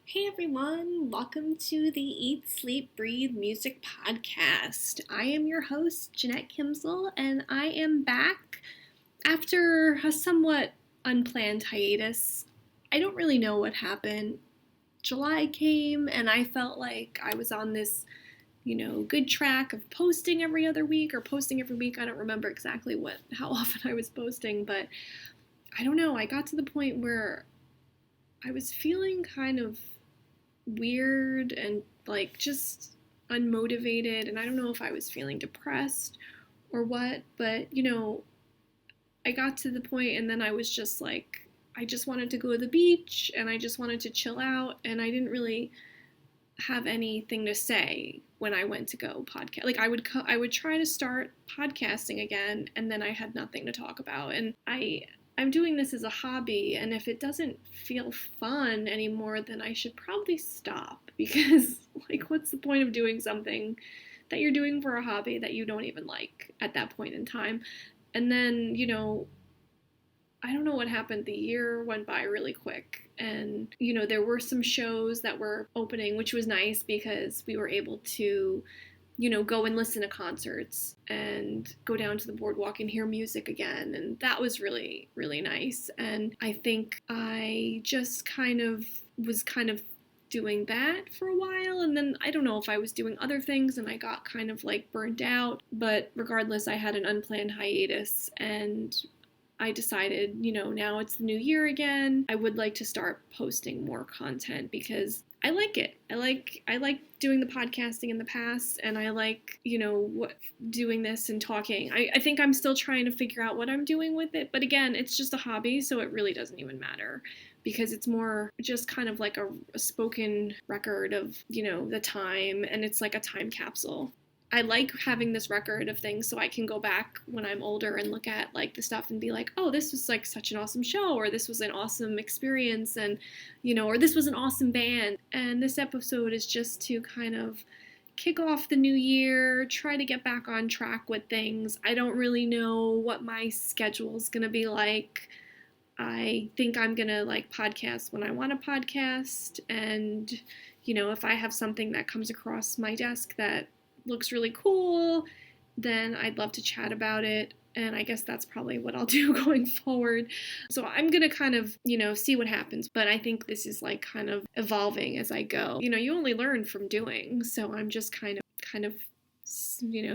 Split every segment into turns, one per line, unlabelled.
Hey everyone, welcome to the Eat, Sleep, Breathe Music Podcast. I am your host, Jeanette Kimsel, and I am back after a somewhat unplanned hiatus. I don't really know what happened. July came, and I felt like I was on this, good track of posting every other week or posting every week. I don't remember exactly how often I was posting, but I don't know. I got to the point where I was feeling kind of weird and like just unmotivated, and I don't know if I was feeling depressed or what, but I got to the point and then I was just like I just wanted to go to the beach and I just wanted to chill out, and I didn't really have anything to say when I went to go podcast. Like I would try to start podcasting again, and then I had nothing to talk about. And I'm doing this as a hobby, and if it doesn't feel fun anymore, then I should probably stop, because like what's the point of doing something that you're doing for a hobby that you don't even like at that point in time? And then, I don't know what happened. The year went by really quick. And, there were some shows that were opening, which was nice because we were able to, go and listen to concerts and go down to the boardwalk and hear music again. And that was really, really nice. And I think I just was doing that for a while, and then I don't know if I was doing other things and I got kind of like burnt out, but regardless, I had an unplanned hiatus, and I decided, now it's the new year again. I would like to start posting more content because I like it. I like doing the podcasting in the past, and I like, doing this and talking. I think I'm still trying to figure out what I'm doing with it, but again, it's just a hobby, so it really doesn't even matter, because it's more just kind of like a spoken record of, the time, and it's like a time capsule. I like having this record of things so I can go back when I'm older and look at like the stuff and be like, oh, this was like such an awesome show, or this was an awesome experience, and or this was an awesome band. And this episode is just to kind of kick off the new year, try to get back on track with things. I don't really know what my schedule's gonna be like. I think I'm gonna like podcast when I want to podcast, and if I have something that comes across my desk that looks really cool, then I'd love to chat about it. And I guess that's probably what I'll do going forward. So I'm going to kind of, see what happens. But I think this is like kind of evolving as I go. You only learn from doing. So I'm just kind of,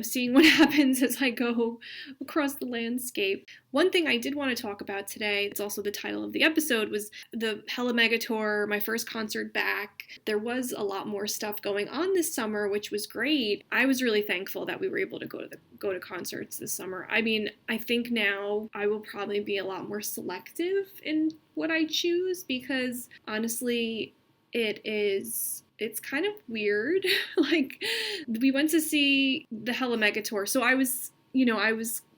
seeing what happens as I go across the landscape. One thing I did want to talk about today, it's also the title of the episode, was the HellaMega Tour, my first concert back. There was a lot more stuff going on this summer, which was great. I was really thankful that we were able to go to concerts this summer. I mean, I think now I will probably be a lot more selective in what I choose, because honestly, it's kind of weird. Like, we went to see the HellaMega Tour. So I was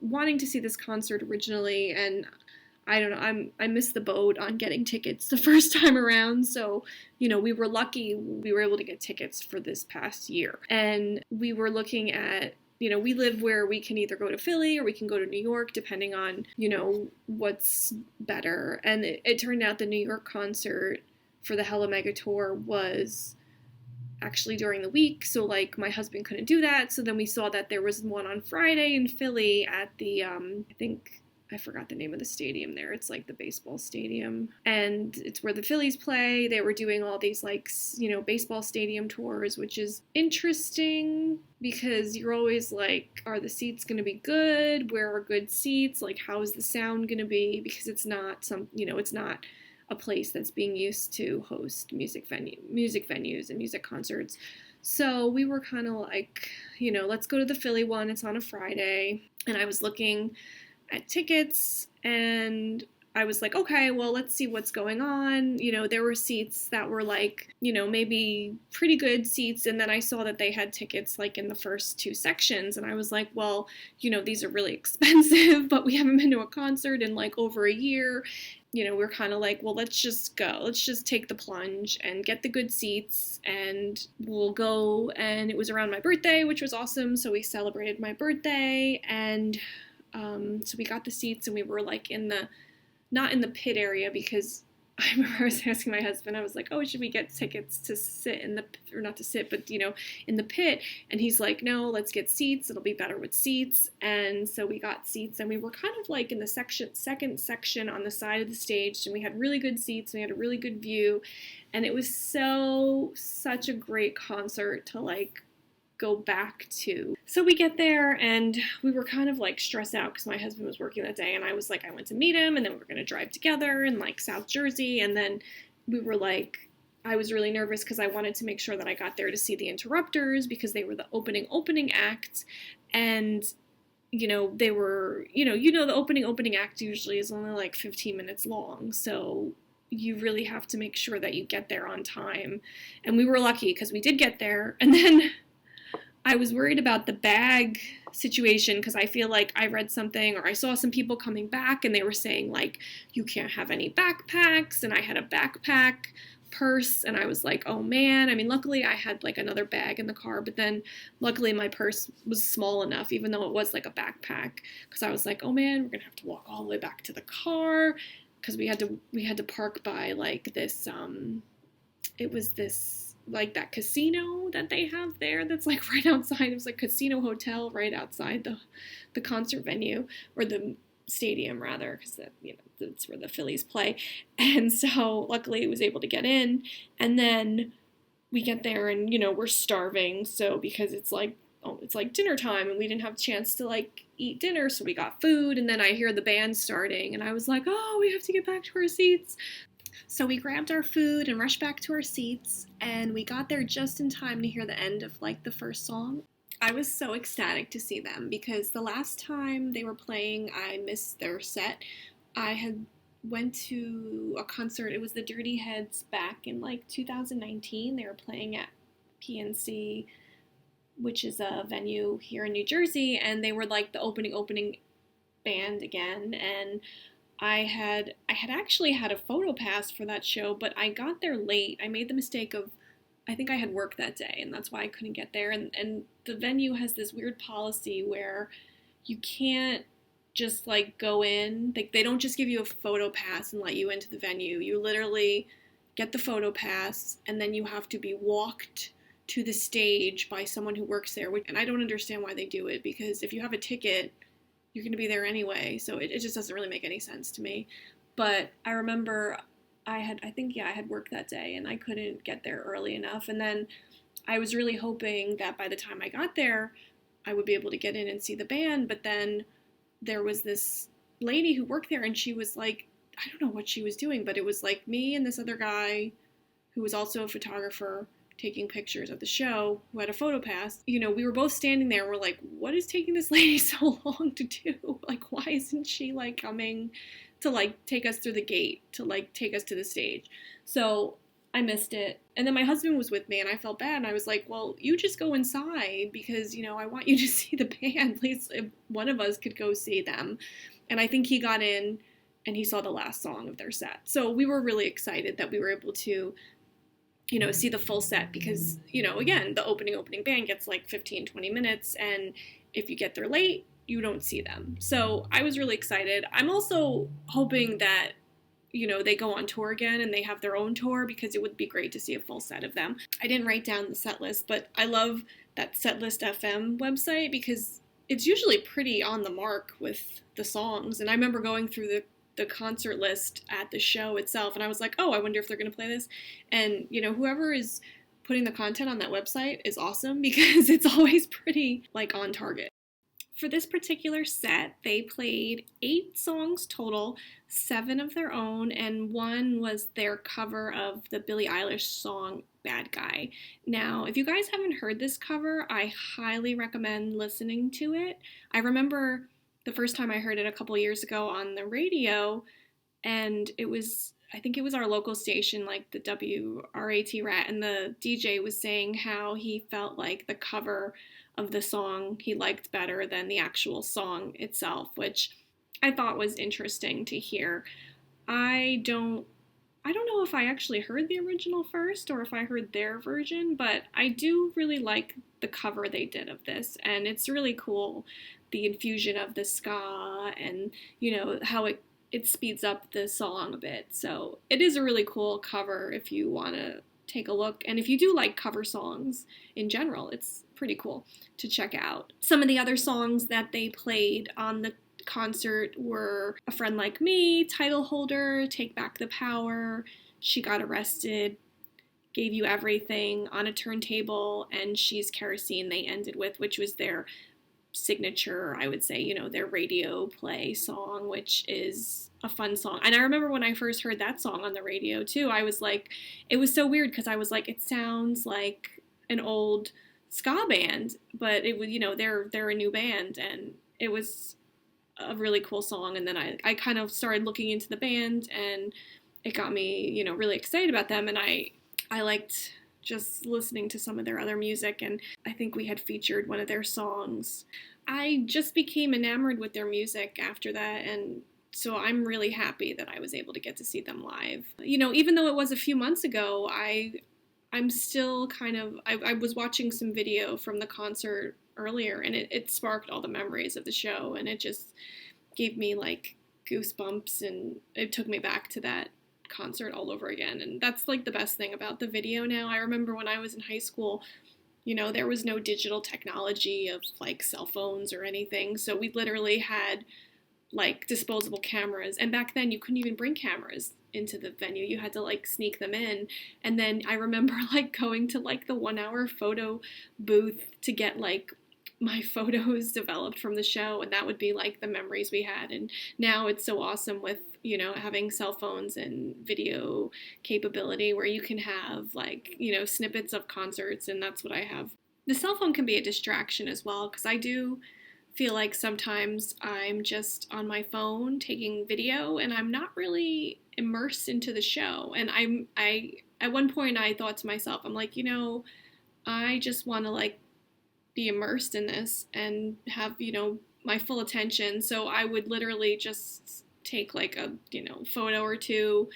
wanting to see this concert originally, and I don't know, I missed the boat on getting tickets the first time around. So, we were lucky we were able to get tickets for this past year. And we were looking at, we live where we can either go to Philly or we can go to New York, depending on, what's better. And it turned out the New York concert for the HellaMega Tour was actually during the week, so like my husband couldn't do that. So then we saw that there was one on Friday in Philly at the I forgot the name of the stadium there. It's like the baseball stadium, and it's where the Phillies play. They were doing all these like baseball stadium tours, which is interesting because you're always like, are the seats going to be good? Where are good seats? Like, how is the sound going to be? Because it's not it's not a place that's being used to host music venues and music concerts. So we were kind of like, let's go to the Philly one. It's on a Friday. And I was looking at tickets, and I was like, okay, well, let's see what's going on. There were seats that were like, maybe pretty good seats. And then I saw that they had tickets like in the first two sections. And I was like, well, these are really expensive, but we haven't been to a concert in like over a year. We're kind of like, well, let's just go. Let's just take the plunge and get the good seats, and we'll go. And it was around my birthday, which was awesome. So we celebrated my birthday, and so we got the seats, and we were like not in the pit area, because I remember I was asking my husband, I was like, oh, should we get tickets to sit in the, or not to sit, but, in the pit? And he's like, no, let's get seats. It'll be better with seats. And so we got seats, and we were kind of like in the second section on the side of the stage, and we had really good seats, and we had a really good view. And it was such a great concert to like go back to. So we get there, and we were kind of like stressed out because my husband was working that day, and I was like, I went to meet him, and then we were going to drive together in like South Jersey, and then we were like, I was really nervous because I wanted to make sure that I got there to see the Interrupters because they were the opening act, and they were, the opening act usually is only like 15 minutes long, so you really have to make sure that you get there on time. And we were lucky because we did get there, and then I was worried about the bag situation because I feel like I read something or I saw some people coming back and they were saying like, you can't have any backpacks, and I had a backpack purse, and I was like, oh man. I mean, luckily I had like another bag in the car, but then luckily my purse was small enough, even though it was like a backpack, because I was like, oh man, we're gonna have to walk all the way back to the car because we had to park by like this it was this like that casino that they have there that's like right outside. It was like casino hotel right outside the concert venue, or the stadium rather, because that's where the Phillies play. And so luckily it was able to get in, and then we get there and we're starving, so because it's like dinner time and we didn't have a chance to like eat dinner, so we got food, and then I hear the band starting and I was like, oh, we have to get back to our seats. So we grabbed our food and rushed back to our seats, and we got there just in time to hear the end of like the first song. I was so ecstatic to see them because the last time they were playing, I missed their set. I had went to a concert. It was the Dirty Heads back in like 2019. They were playing at PNC, which is a venue here in New Jersey, and they were like the opening band again. And I had actually had a photo pass for that show, but I got there late. I made the mistake of, I think I had work that day, and that's why I couldn't get there. And the venue has this weird policy where you can't just like go in. Like, they don't just give you a photo pass and let you into the venue. You literally get the photo pass, and then you have to be walked to the stage by someone who works there. And I don't understand why they do it, because if you have a ticket, you're going to be there anyway, so it just doesn't really make any sense to me. But I remember I had work that day, and I couldn't get there early enough, and then I was really hoping that by the time I got there, I would be able to get in and see the band, but then there was this lady who worked there, and she was like, I don't know what she was doing, but it was like me and this other guy who was also a photographer taking pictures at the show, who had a photo pass. We were both standing there and we're like, what is taking this lady so long to do? Like, why isn't she like coming to like take us through the gate, to like take us to the stage? So I missed it. And then my husband was with me, and I felt bad, and I was like, well, you just go inside because, I want you to see the band. At least if one of us could go see them. And I think he got in and he saw the last song of their set. So we were really excited that we were able to see the full set because, again, the opening band gets like 15, 20 minutes. And if you get there late, you don't see them. So I was really excited. I'm also hoping that, they go on tour again and they have their own tour, because it would be great to see a full set of them. I didn't write down the set list, but I love that Setlist FM website because it's usually pretty on the mark with the songs. And I remember going through the concert list at the show itself, and I was like, oh, I wonder if they're going to play this. And, whoever is putting the content on that website is awesome because it's always pretty, like, on target. For this particular set, they played 8 songs total, 7 of their own, and 1 was their cover of the Billie Eilish song, Bad Guy. Now, if you guys haven't heard this cover, I highly recommend listening to it. I remember the first time I heard it a couple years ago on the radio, and I think it was our local station, like the WRAT, and the DJ was saying how he felt like the cover of the song he liked better than the actual song itself, which I thought was interesting to hear. I don't know if I actually heard the original first or if I heard their version, but I do really like the cover they did of this, and it's really cool, the infusion of the ska and, how it it speeds up the song a bit. So it is a really cool cover if you want to take a look. And if you do like cover songs in general, it's pretty cool to check out. Some of the other songs that they played on the concert were A Friend Like Me, Title Holder, Take Back the Power, She Got Arrested, Gave You Everything, On a Turntable, and She's Kerosene they ended with, which was their signature, I would say, you know, their radio play song, which is a fun song. And I remember when I first heard that song on the radio too, I was like, it was so weird because I was like, it sounds like an old ska band, but it was, you know, they're a new band, and it was a really cool song. And then I kind of started looking into the band, and it got me, you know, really excited about them, and I liked just listening to some of their other music, and I think we had featured one of their songs. I just became enamored with their music after that, and so I'm really happy that I was able to get to see them live. You know, even though it was a few months ago, I'm still kind of, I was watching some video from the concert earlier, and it sparked all the memories of the show, and it just gave me like goosebumps, and it took me back to that concert all over again. And that's like the best thing about the video now. I remember when I was in high school, you know, there was no digital technology of like cell phones or anything, so we literally had like disposable cameras, and back then you couldn't even bring cameras into the venue. You had to like sneak them in. And then I remember like going to like the 1 hour photo booth to get like my photos developed from the show, and that would be like the memories we had. And now it's so awesome with, you know, having cell phones and video capability where you can have like, you know, snippets of concerts, and that's what I have. The cell phone can be a distraction as well, because I do feel like sometimes I'm just on my phone taking video and I'm not really immersed into the show. And I at one point I thought to myself, I'm like, you know, I just want to like be immersed in this and have, you know, my full attention. So I would literally just take like a, you know, photo or two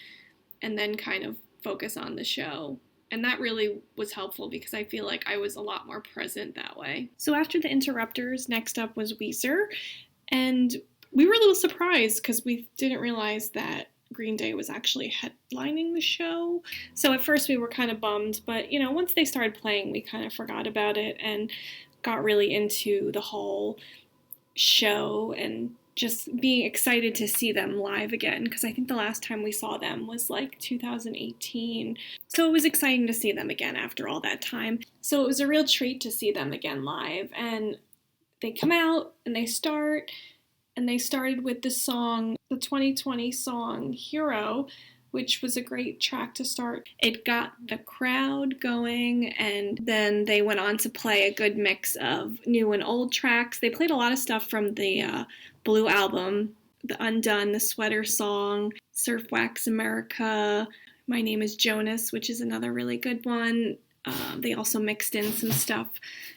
and then kind of focus on the show. And that really was helpful because I feel like I was a lot more present that way. So after the Interrupters, next up was Weezer. And we were a little surprised because we didn't realize that Green Day was actually headlining the show. So at first we were kind of bummed, but, you know, once they started playing, we kind of forgot about it and got really into the whole show and just being excited to see them live again, because I think the last time we saw them was like 2018. So it was exciting to see them again after all that time. So it was a real treat to see them again live. And they come out and they start, and they started with the song, the 2020 song Hero, which was a great track to start. It got the crowd going, and then they went on to play a good mix of new and old tracks. They played a lot of stuff from the Blue album, The Undone, The Sweater Song, Surf Wax America, My Name is Jonas, which is another really good one. They also mixed in some stuff,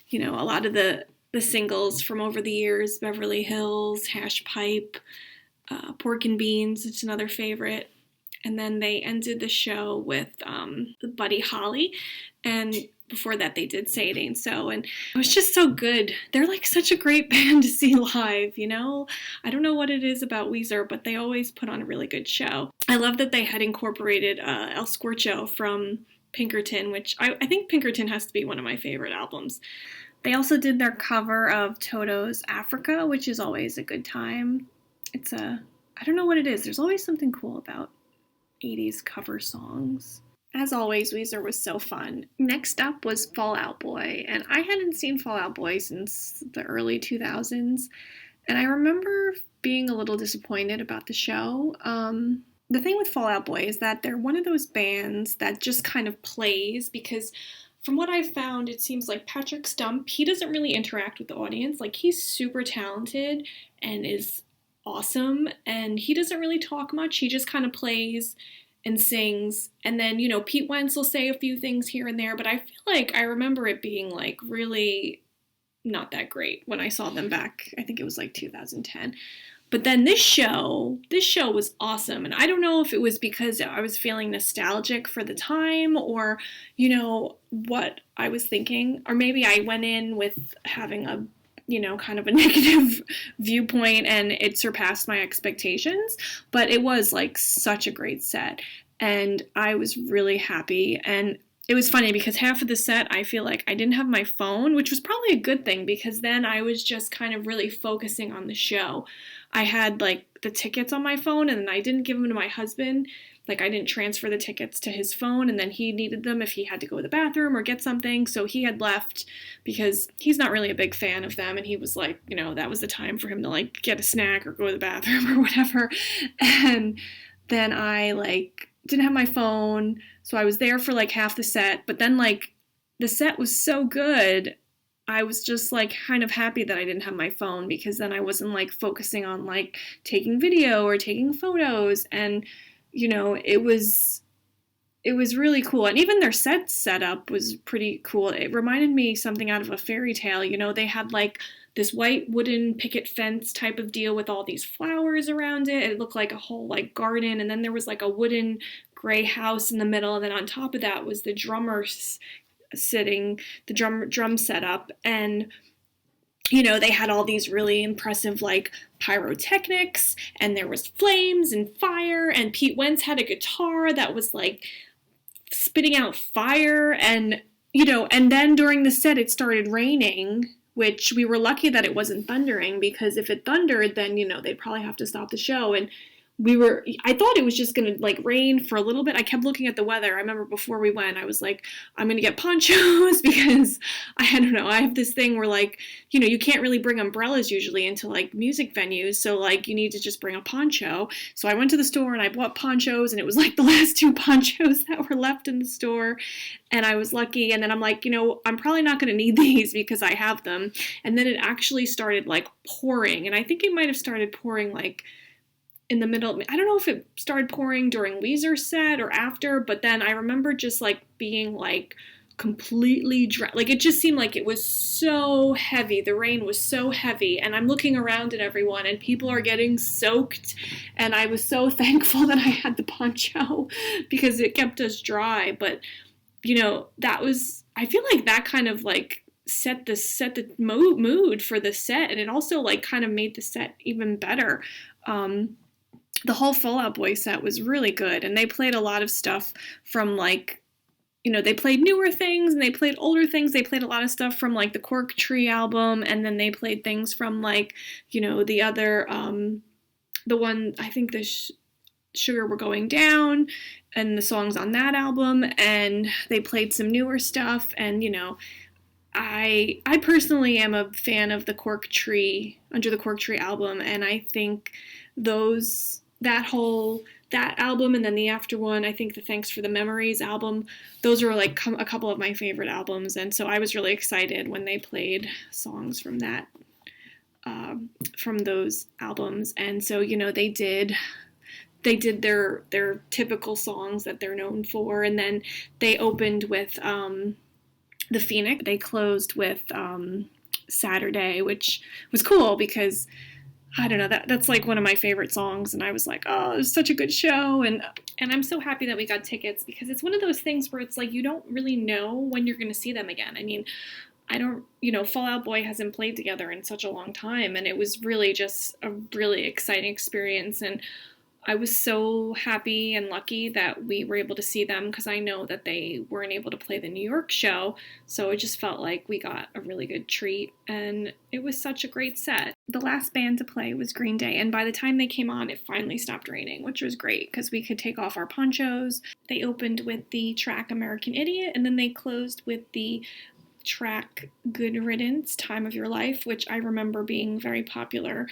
you know, a lot of the singles from over the years, Beverly Hills, Hash Pipe, Pork and Beans, it's another favorite. And then they ended the show with Buddy Holly, and before that they did Say It Ain't So, and it was just so good. They're like such a great band to see live, you know? I don't know what it is about Weezer, but they always put on a really good show. I love that they had incorporated El Scorcho from Pinkerton, which I think Pinkerton has to be one of my favorite albums. They also did their cover of Toto's Africa, which is always a good time. I don't know what it is. There's always something cool about 80s cover songs. As always, Weezer was so fun. Next up was Fall Out Boy, and I hadn't seen Fall Out Boy since the early 2000s, and I remember being a little disappointed about the show. The thing with Fall Out Boy is that they're one of those bands that just kind of plays, because from what I've found, it seems like Patrick Stump, he doesn't really interact with the audience. Like, he's super talented and is awesome, and he doesn't really talk much. He just kind of plays and sings, and then, you know, Pete Wentz will say a few things here and there, but I feel like I remember it being like really not that great when I saw them back. I think it was like 2010. But then this show was awesome, and I don't know if it was because I was feeling nostalgic for the time, or, you know, what I was thinking, or maybe I went in with having a, kind of a negative viewpoint, and it surpassed my expectations, but it was like such a great set, and I was really happy. And it was funny because half of the set I feel like I didn't have my phone, which was probably a good thing because then I was just kind of really focusing on the show. I had like the tickets on my phone, and then I didn't give them to my husband. Like, I didn't transfer the tickets to his phone, and then he needed them if he had to go to the bathroom or get something. So he had left because he's not really a big fan of them, and he was like, that was the time for him to like get a snack or go to the bathroom or whatever. And then I like didn't have my phone, so I was there for like half the set, but then like the set was so good, I was just like kind of happy that I didn't have my phone, because then I wasn't like focusing on like taking video or taking photos. And it was really cool. And even their set setup was pretty cool. It reminded me something out of a fairy tale. They had like this white wooden picket fence type of deal with all these flowers around it. It looked like a whole like garden, and then there was like a wooden gray house in the middle, and then on top of that was the drummers sitting, the drum setup. And they had all these really impressive like pyrotechnics, and there was flames and fire, and Pete Wentz had a guitar that was like spitting out fire, and and then during the set it started raining, which we were lucky that it wasn't thundering, because if it thundered, then they'd probably have to stop the show. And I thought it was just going to like rain for a little bit. I kept looking at the weather. I remember before we went, I was like, I'm going to get ponchos because I don't know. I have this thing where like, you can't really bring umbrellas usually into like music venues. So like you need to just bring a poncho. So I went to the store and I bought ponchos, and it was like the last 2 ponchos that were left in the store. And I was lucky. And then I'm like, I'm probably not going to need these because I have them. And then it actually started like pouring. And I think it might have started pouring like in the middle. I don't know if it started pouring during Weezer's set or after, but then I remember just like being like completely dry. Like it just seemed like it was so heavy. The rain was so heavy, and I'm looking around at everyone and people are getting soaked, and I was so thankful that I had the poncho because it kept us dry. But that was, I feel like that kind of like set the mood for the set, and it also like kind of made the set even better. The whole Fall Out Boy set was really good, and they played a lot of stuff from like, they played newer things and they played older things. They played a lot of stuff from like the Cork Tree album, and then they played things from like, the other, the one, I think the Sugar We're Going Down, and the songs on that album, and they played some newer stuff. And I personally am a fan of the Cork Tree, Under the Cork Tree album, and I think that album, and then the after one, I think the Thanks for the Memories album, those are like a couple of my favorite albums. And so I was really excited when they played songs from that, from those albums. And so they did their typical songs that they're known for, and then they opened with the Phoenix. They closed with Saturday, which was cool because I don't know, that's like one of my favorite songs, and I was like, oh, it was such a good show. And I'm so happy that we got tickets, because it's one of those things where it's like you don't really know when you're going to see them again. I mean, I don't, Fall Out Boy hasn't played together in such a long time, and it was really just a really exciting experience. And I was so happy and lucky that we were able to see them, because I know that they weren't able to play the New York show, so it just felt like we got a really good treat, and it was such a great set. The last band to play was Green Day, and by the time they came on, it finally stopped raining, which was great, because we could take off our ponchos. They opened with the track American Idiot, and then they closed with the track Good Riddance, Time of Your Life, which I remember being very popular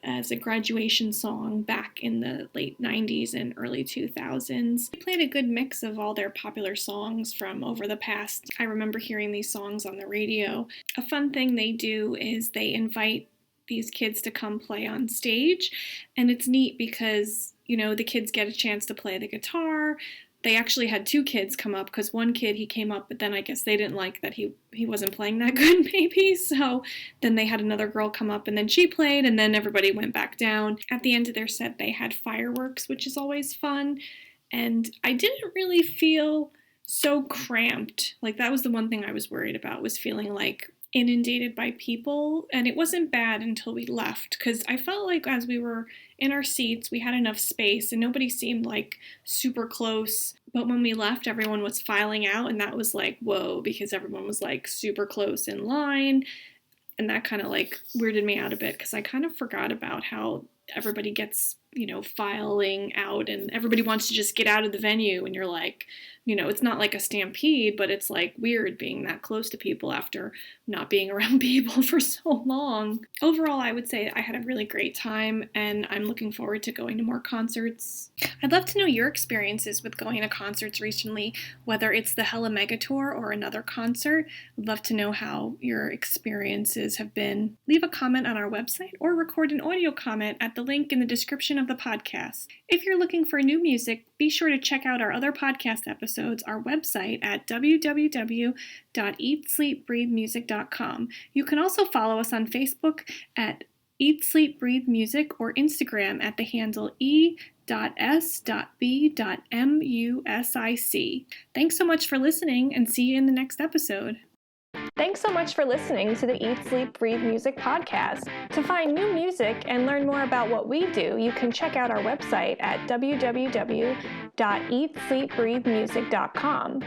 as a graduation song back in the late 90s and early 2000s. They played a good mix of all their popular songs from over the past. I remember hearing these songs on the radio. A fun thing they do is they invite these kids to come play on stage, and it's neat because, the kids get a chance to play the guitar. They actually had 2 kids come up, because one kid, he came up, but then I guess they didn't like that he wasn't playing that good, maybe. So then they had another girl come up, and then she played, and then everybody went back down. At the end of their set, they had fireworks, which is always fun. And I didn't really feel so cramped. Like, that was the one thing I was worried about, was feeling like inundated by people, and it wasn't bad until we left, because I felt like as we were in our seats, we had enough space and nobody seemed like super close. But when we left, everyone was filing out, and that was like, whoa, because everyone was like super close in line. And that kind of like weirded me out a bit, because I kind of forgot about how everybody gets, filing out and everybody wants to just get out of the venue. And you're like, it's not like a stampede, but it's like weird being that close to people after not being around people for so long. Overall, I would say I had a really great time, and I'm looking forward to going to more concerts. I'd love to know your experiences with going to concerts recently, whether it's the HellaMega Tour or another concert. I'd love to know how your experiences have been. Leave a comment on our website or record an audio comment at the link in the description of the podcast. If you're looking for new music, be sure to check out our other podcast episodes, our website at www.eatsleepbreathemusic.com. You can also follow us on Facebook at Eat, Sleep, Breathe Music, or Instagram at the handle e.s.b.music. Thanks so much for listening, and see you in the next episode. Thanks so much for listening to the Eat, Sleep, Breathe Music podcast. To find new music and learn more about what we do, you can check out our website at www.eatsleepbreathemusic.com.